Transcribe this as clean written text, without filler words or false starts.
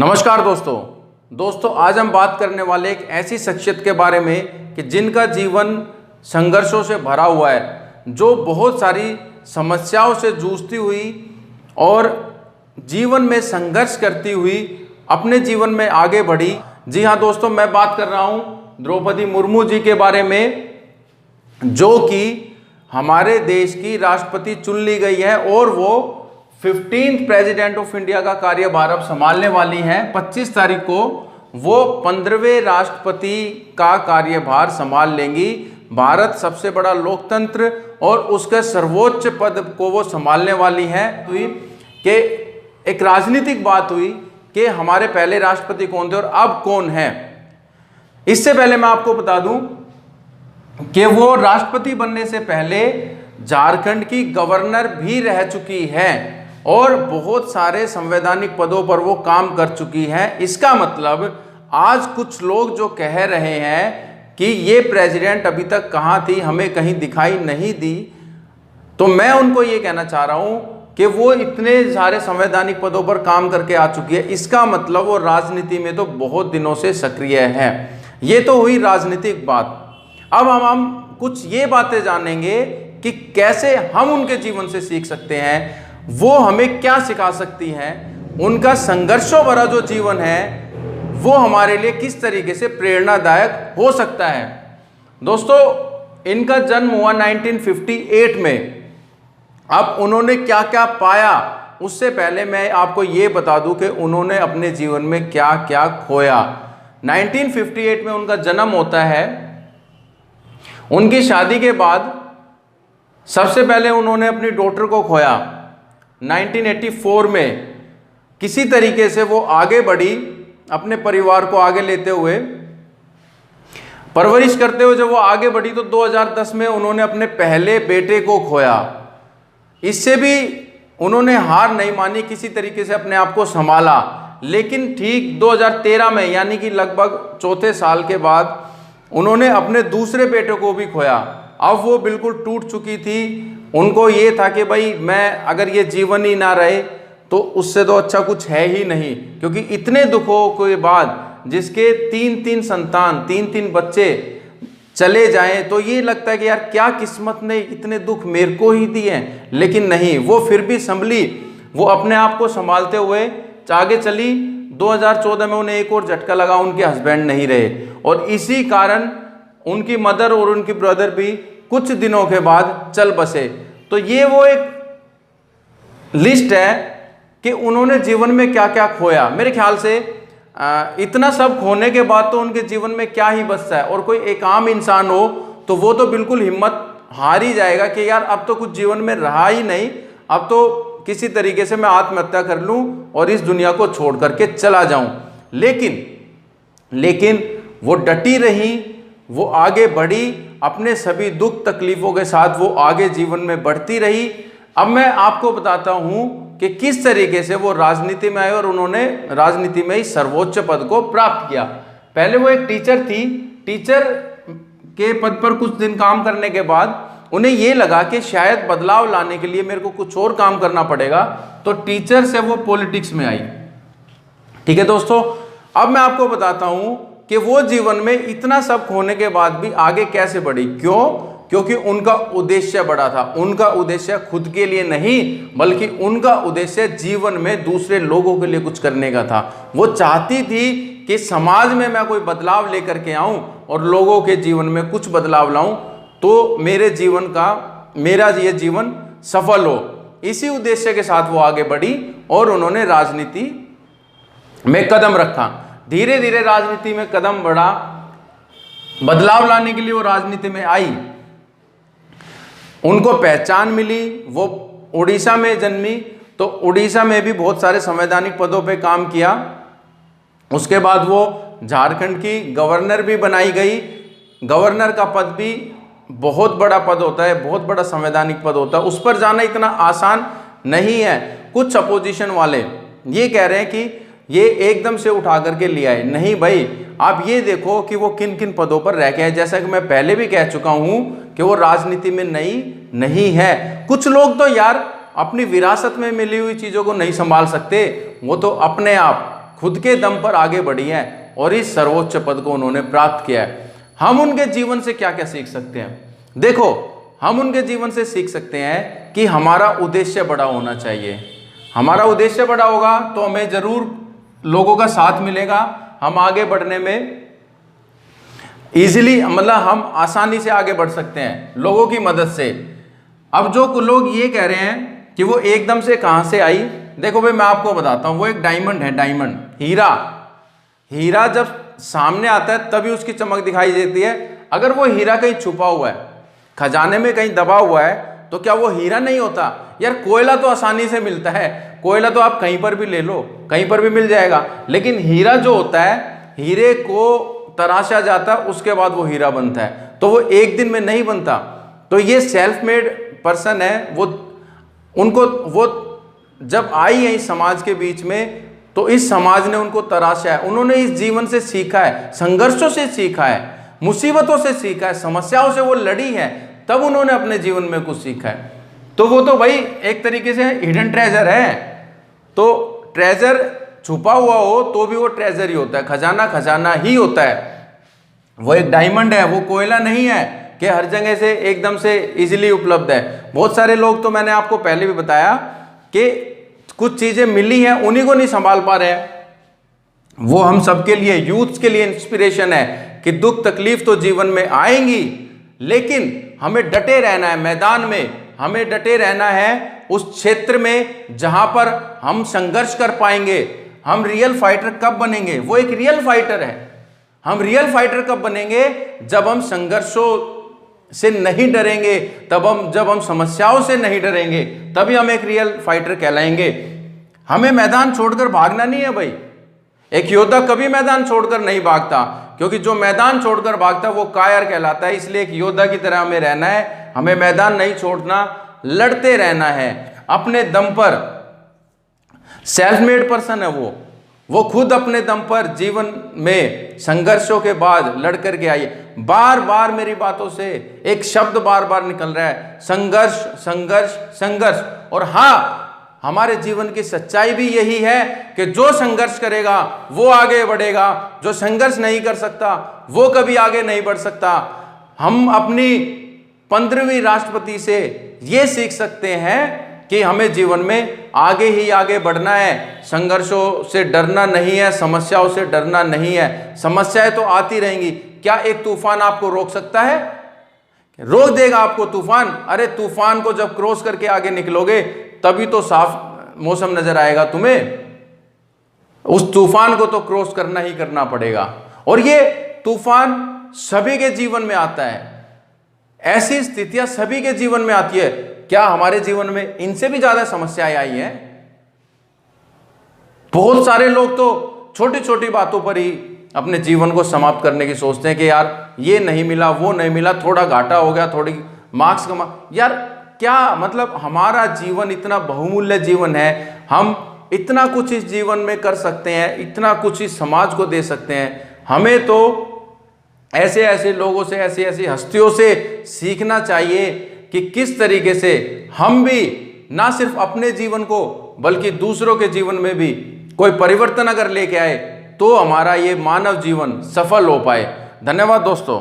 नमस्कार दोस्तों आज हम बात करने वाले एक ऐसी शख्सियत के बारे में कि जिनका जीवन संघर्षों से भरा हुआ है, जो बहुत सारी समस्याओं से जूझती हुई और जीवन में संघर्ष करती हुई अपने जीवन में आगे बढ़ी। जी हाँ दोस्तों, मैं बात कर रहा हूँ द्रौपदी मुर्मू जी के बारे में, जो कि हमारे देश की राष्ट्रपति चुन ली गई है और वो 15th प्रेसिडेंट ऑफ इंडिया का कार्यभार अब संभालने वाली हैं। 25 तारीख को वो 15वें राष्ट्रपति का कार्यभार संभाल लेंगी। भारत सबसे बड़ा लोकतंत्र और उसके सर्वोच्च पद को वो संभालने वाली हैं। हुई कि एक राजनीतिक बात हुई कि हमारे पहले राष्ट्रपति कौन थे और अब कौन है। इससे पहले मैं आपको बता दूं कि वो राष्ट्रपति बनने से पहले झारखंड की गवर्नर भी रह चुकी है और बहुत सारे संवैधानिक पदों पर वो काम कर चुकी हैं। इसका मतलब आज कुछ लोग जो कह रहे हैं कि ये प्रेसिडेंट अभी तक कहाँ थी, हमें कहीं दिखाई नहीं दी, तो मैं उनको ये कहना चाह रहा हूँ कि वो इतने सारे संवैधानिक पदों पर काम करके आ चुकी है। इसका मतलब वो राजनीति में तो बहुत दिनों से सक्रिय है। ये तो हुई राजनीतिक बात। अब हम कुछ ये बातें जानेंगे कि कैसे हम उनके जीवन से सीख सकते हैं, वो हमें क्या सिखा सकती हैं, उनका संघर्षों भरा जो जीवन है वो हमारे लिए किस तरीके से प्रेरणादायक हो सकता है। दोस्तों, इनका जन्म हुआ 1958 में। अब उन्होंने क्या क्या पाया, उससे पहले मैं आपको ये बता दूं कि उन्होंने अपने जीवन में क्या क्या खोया। 1958 में उनका जन्म होता है। उनकी शादी के बाद सबसे पहले उन्होंने अपनी डॉटर को खोया। 1984 में किसी तरीके से वो आगे बढ़ी, अपने परिवार को आगे लेते हुए, परवरिश करते हुए जब वो आगे बढ़ी तो 2010 में उन्होंने अपने पहले बेटे को खोया। इससे भी उन्होंने हार नहीं मानी, किसी तरीके से अपने आप को संभाला। लेकिन ठीक 2013 में, यानी कि लगभग चौथे साल के बाद, उन्होंने अपने दूसरे बेटे को भी खोया। अब वो बिल्कुल टूट चुकी थी। उनको ये था कि भाई मैं अगर ये जीवन ही ना रहे तो उससे तो अच्छा कुछ है ही नहीं, क्योंकि इतने दुखों के बाद जिसके तीन संतान, तीन बच्चे चले जाएं तो ये लगता है कि यार क्या किस्मत ने इतने दुख मेरे को ही दिए हैं। लेकिन नहीं, वो फिर भी संभली, वो अपने आप को संभालते हुए आगे चली। 2014 में उन्हें एक और झटका लगा, उनके हस्बैंड नहीं रहे और इसी कारण उनकी मदर और उनकी ब्रदर भी कुछ दिनों के बाद चल बसे। तो ये वो एक लिस्ट है कि उन्होंने जीवन में क्या क्या खोया। मेरे ख्याल से इतना सब खोने के बाद तो उनके जीवन में क्या ही बचता है। और कोई एक आम इंसान हो तो वो तो बिल्कुल हिम्मत हार ही जाएगा कि यार अब तो कुछ जीवन में रहा ही नहीं, अब तो किसी तरीके से मैं आत्महत्या कर लूं और इस दुनिया को छोड़ करके चला जाऊं। लेकिन वो डटी रही, वो आगे बढ़ी, अपने सभी दुख तकलीफों के साथ वो आगे जीवन में बढ़ती रही। अब मैं आपको बताता हूं कि किस तरीके से वो राजनीति में आए और उन्होंने राजनीति में ही सर्वोच्च पद को प्राप्त किया। पहले वो एक टीचर थी। टीचर के पद पर कुछ दिन काम करने के बाद उन्हें ये लगा कि शायद बदलाव लाने के लिए मेरे को कुछ और काम करना पड़ेगा, तो टीचर से वो पॉलिटिक्स में आई। ठीक है दोस्तों, अब मैं आपको बताता हूं कि वो जीवन में इतना सब खोने के बाद भी आगे कैसे बढ़ी। क्योंकि उनका उद्देश्य बड़ा था। उनका उद्देश्य खुद के लिए नहीं, बल्कि उनका उद्देश्य जीवन में दूसरे लोगों के लिए कुछ करने का था। वो चाहती थी कि समाज में मैं कोई बदलाव लेकर के आऊं और लोगों के जीवन में कुछ बदलाव लाऊं, तो मेरा ये जीवन सफल हो। इसी उद्देश्य के साथ वो आगे बढ़ी और उन्होंने राजनीति में कदम रखा। धीरे धीरे राजनीति में कदम बढ़ा, बदलाव लाने के लिए वो राजनीति में आई। उनको पहचान मिली, वो उड़ीसा में जन्मी, तो उड़ीसा में भी बहुत सारे संवैधानिक पदों पे काम किया। उसके बाद वो झारखंड की गवर्नर भी बनाई गई। गवर्नर का पद भी बहुत बड़ा पद होता है, बहुत बड़ा संवैधानिक पद होता है, उस पर जाना इतना आसान नहीं है। कुछ अपोजिशन वाले ये कह रहे हैं कि ये एकदम से उठा करके ले आए। नहीं भाई, आप ये देखो कि वो किन किन पदों पर रह गए। जैसा कि मैं पहले भी कह चुका हूं कि वो राजनीति में नहीं है। कुछ लोग तो यार अपनी विरासत में मिली हुई चीजों को नहीं संभाल सकते, वो तो अपने आप खुद के दम पर आगे बढ़ी हैं और इस सर्वोच्च पद को उन्होंने प्राप्त किया है। हम उनके जीवन से क्या क्या सीख सकते हैं? देखो, हम उनके जीवन से सीख सकते हैं कि हमारा उद्देश्य बड़ा होना चाहिए। हमारा उद्देश्य बड़ा होगा तो हमें जरूर लोगों का साथ मिलेगा, हम आगे बढ़ने में इजीली, मतलब हम आसानी से आगे बढ़ सकते हैं लोगों की मदद से। अब जो लोग ये कह रहे हैं कि वो एकदम से कहां से आई, देखो भाई मैं आपको बताता हूं, वो एक डायमंड है, डायमंड, हीरा। हीरा जब सामने आता है तभी उसकी चमक दिखाई देती है। अगर वो हीरा कहीं छुपा हुआ है, खजाने में कहीं दबा हुआ है, तो क्या वो हीरा नहीं होता? यार कोयला तो आसानी से मिलता है, कोयला तो आप कहीं पर भी ले लो, कहीं पर भी मिल जाएगा। लेकिन हीरा जो होता है, हीरे को तराशा जाता है, उसके बाद वो हीरा बनता है, तो वो एक दिन में नहीं बनता। तो ये सेल्फ मेड पर्सन है, वो जब आई है इस समाज के बीच में, तो इस समाज ने उनको तराशा है, उन्होंने इस जीवन से सीखा है, संघर्षों से सीखा है, मुसीबतों से सीखा है, समस्याओं से वो लड़ी है, तब उन्होंने अपने जीवन में कुछ सीखा है। तो वो तो भाई एक तरीके से हिडन ट्रेजर है। तो ट्रेजर छुपा हुआ हो तो भी वो ट्रेजर ही होता है, खजाना खजाना ही होता है। वो एक डायमंड है, वो कोयला नहीं है कि हर जगह से एकदम से इजीली उपलब्ध है। बहुत सारे लोग, तो मैंने आपको पहले भी बताया कि कुछ चीजें मिली हैं, उन्हीं को नहीं संभाल पा रहे हैं। वो हम सबके लिए, यूथ के लिए इंस्पिरेशन है कि दुख तकलीफ तो जीवन में आएंगी, लेकिन हमें डटे रहना है मैदान में, हमें डटे रहना है उस क्षेत्र में जहां पर हम संघर्ष कर पाएंगे। हम रियल फाइटर कब बनेंगे? वो एक रियल फाइटर है। हम रियल फाइटर कब बनेंगे? जब हम संघर्षों से नहीं डरेंगे, जब हम समस्याओं से नहीं डरेंगे, तभी हम एक रियल फाइटर कहलाएंगे। हमें मैदान छोड़कर भागना नहीं है भाई। एक योद्धा कभी मैदान छोड़कर नहीं भागता, क्योंकि जो मैदान छोड़कर भागता है वो कायर कहलाता है। इसलिए एक योद्धा की तरह हमें रहना है, हमें मैदान नहीं छोड़ना, लड़ते रहना है अपने दम पर। सेल्फ मेड पर्सन है वो खुद अपने दम पर जीवन में संघर्षों के बाद लड़ करके आई। बार बार मेरी बातों से एक शब्द बार बार निकल रहा है, संघर्ष संघर्ष संघर्ष। और हाँ, हमारे जीवन की सच्चाई भी यही है कि जो संघर्ष करेगा वो आगे बढ़ेगा, जो संघर्ष नहीं कर सकता वो कभी आगे नहीं बढ़ सकता। हम अपनी 15वीं राष्ट्रपति से ये सीख सकते हैं कि हमें जीवन में आगे ही आगे बढ़ना है, संघर्षों से डरना नहीं है, समस्याओं से डरना नहीं है। समस्याएं तो आती रहेंगी, क्या एक तूफान आपको रोक सकता है? रोक देगा आपको तूफान? अरे तूफान को जब क्रॉस करके आगे निकलोगे तभी तो साफ मौसम नजर आएगा तुम्हें। उस तूफान को तो क्रॉस करना ही करना पड़ेगा। और ये तूफान सभी के जीवन में आता है, ऐसी स्थितियां सभी के जीवन में आती है। क्या हमारे जीवन में इनसे भी ज्यादा समस्याएं आई हैं? बहुत सारे लोग तो छोटी छोटी बातों पर ही अपने जीवन को समाप्त करने की सोचते हैं कि यार ये नहीं मिला, वो नहीं मिला, थोड़ा घाटा हो गया, थोड़ी मार्क्स कमा। यार क्या मतलब, हमारा जीवन इतना बहुमूल्य जीवन है, हम इतना कुछ इस जीवन में कर सकते हैं, इतना कुछ इस समाज को दे सकते हैं। हमें तो ऐसे ऐसे लोगों से, ऐसी ऐसी हस्तियों से सीखना चाहिए कि किस तरीके से हम भी ना सिर्फ अपने जीवन को बल्कि दूसरों के जीवन में भी कोई परिवर्तन अगर लेके आए तो हमारा ये मानव जीवन सफल हो पाए। धन्यवाद दोस्तों।